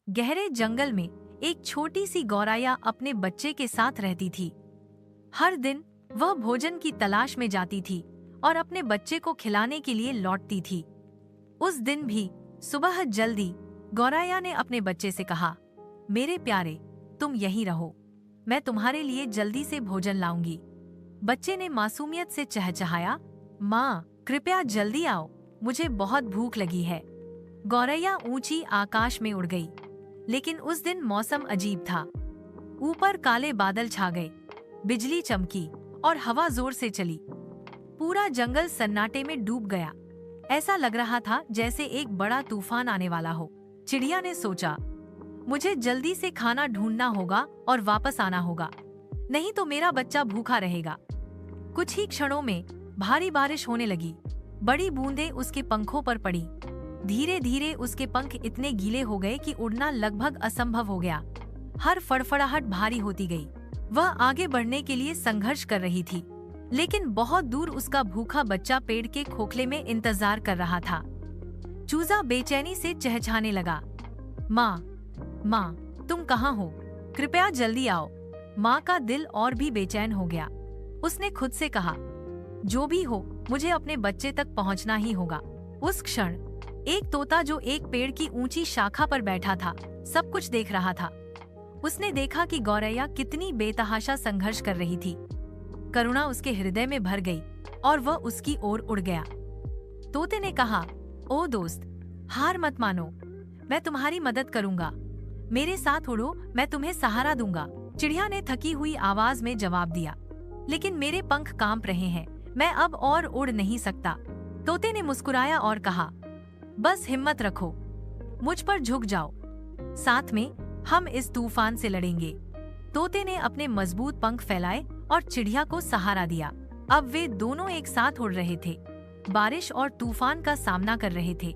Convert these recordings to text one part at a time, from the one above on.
गहरे जंगल में एक छोटी सी गौराया अपने बच्चे के साथ रहती थी। हर दिन वह भोजन की तलाश में जाती थी और अपने बच्चे को खिलाने के लिए लौटती थी। उस दिन भी सुबह जल्दी गौराया ने अपने बच्चे से कहा, मेरे प्यारे, तुम यहीं रहो, मैं तुम्हारे लिए जल्दी से भोजन लाऊंगी। बच्चे ने मासूमियत से चहचहाया, माँ कृपया जल्दी आओ, मुझे बहुत भूख लगी है। गौरैया ऊंची आकाश में उड़ गई, लेकिन उस दिन मौसम अजीब था। ऊपर काले बादल छा गए, बिजली चमकी और हवा जोर से चली। पूरा जंगल सन्नाटे में डूब गया। ऐसा लग रहा था जैसे एक बड़ा तूफान आने वाला हो। चिड़िया ने सोचा, मुझे जल्दी से खाना ढूंढना होगा और वापस आना होगा, नहीं तो मेरा बच्चा भूखा रहेगा। कुछ ही क्षणों में भारी बारिश होने लगी। बड़ी बूंदें उसके पंखों पर पड़ी। धीरे धीरे उसके पंख इतने गीले हो गए कि उड़ना लगभग असंभव हो गया। हर फड़फड़ाहट भारी होती गई। वह आगे बढ़ने के लिए संघर्ष कर रही थी, लेकिन बहुत दूर उसका भूखा बच्चा पेड़ के खोखले में इंतजार कर रहा था। चूजा बेचैनी से चहचहाने लगा, माँ, माँ, तुम कहाँ हो? कृपया जल्दी आओ। माँ का दिल और भी बेचैन हो गया। उसने खुद से कहा, जो भी हो, मुझे अपने बच्चे तक पहुँचना ही होगा। उस क्षण एक तोता जो एक पेड़ की ऊंची शाखा पर बैठा था, सब कुछ देख रहा था। उसने देखा कि गौरैया कितनी बेतहाशा संघर्ष कर रही थी। करुणा उसके हृदय में भर गई और वह उसकी ओर उड़ गया। तोते ने कहा, ओ दोस्त, हार मत मानो, मैं तुम्हारी मदद करूंगा। मेरे साथ उड़ो, मैं तुम्हें सहारा दूंगा। चिड़िया ने थकी हुई आवाज में जवाब दिया, लेकिन मेरे पंख कांप रहे हैं, मैं अब और उड़ नहीं सकता। तोते ने मुस्कुराया और कहा, बस हिम्मत रखो, मुझ पर झुक जाओ, साथ में हम इस तूफान से लड़ेंगे। तोते ने अपने मजबूत पंख फैलाए और चिड़िया को सहारा दिया। अब वे दोनों एक साथ उड़ रहे थे, बारिश और तूफान का सामना कर रहे थे।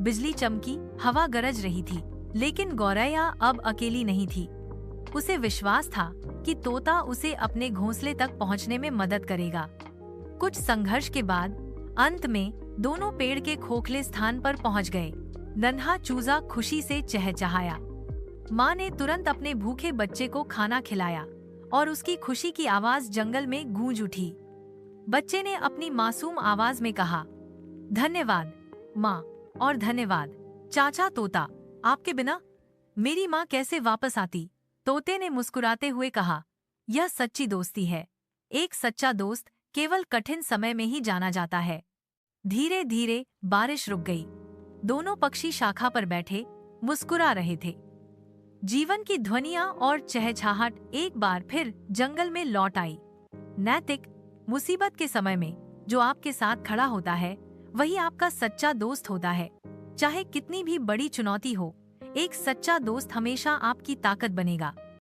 बिजली चमकी, हवा गरज रही थी, लेकिन गौरैया अब अकेली नहीं थी। उसे विश्वास था कि तोता उसे अपने घोंसले तक पहुंचने में मदद करेगा। कुछ संघर्ष के बाद अंत में दोनों पेड़ के खोखले स्थान पर पहुंच गए। नन्हा चूजा खुशी से चहचहाया। माँ ने तुरंत अपने भूखे बच्चे को खाना खिलाया और उसकी खुशी की आवाज जंगल में गूंज उठी। बच्चे ने अपनी मासूम आवाज में कहा, धन्यवाद माँ, और धन्यवाद चाचा तोता, आपके बिना मेरी माँ कैसे वापस आती? तोते ने मुस्कुराते हुए कहा, यह सच्ची दोस्ती है। एक सच्चा दोस्त केवल कठिन समय में ही जाना जाता है। धीरे धीरे बारिश रुक गई। दोनों पक्षी शाखा पर बैठे मुस्कुरा रहे थे। जीवन की ध्वनियां और चहचहाहट एक बार फिर जंगल में लौट आई। नैतिक, मुसीबत के समय में जो आपके साथ खड़ा होता है, वही आपका सच्चा दोस्त होता है। चाहे कितनी भी बड़ी चुनौती हो, एक सच्चा दोस्त हमेशा आपकी ताकत बनेगा।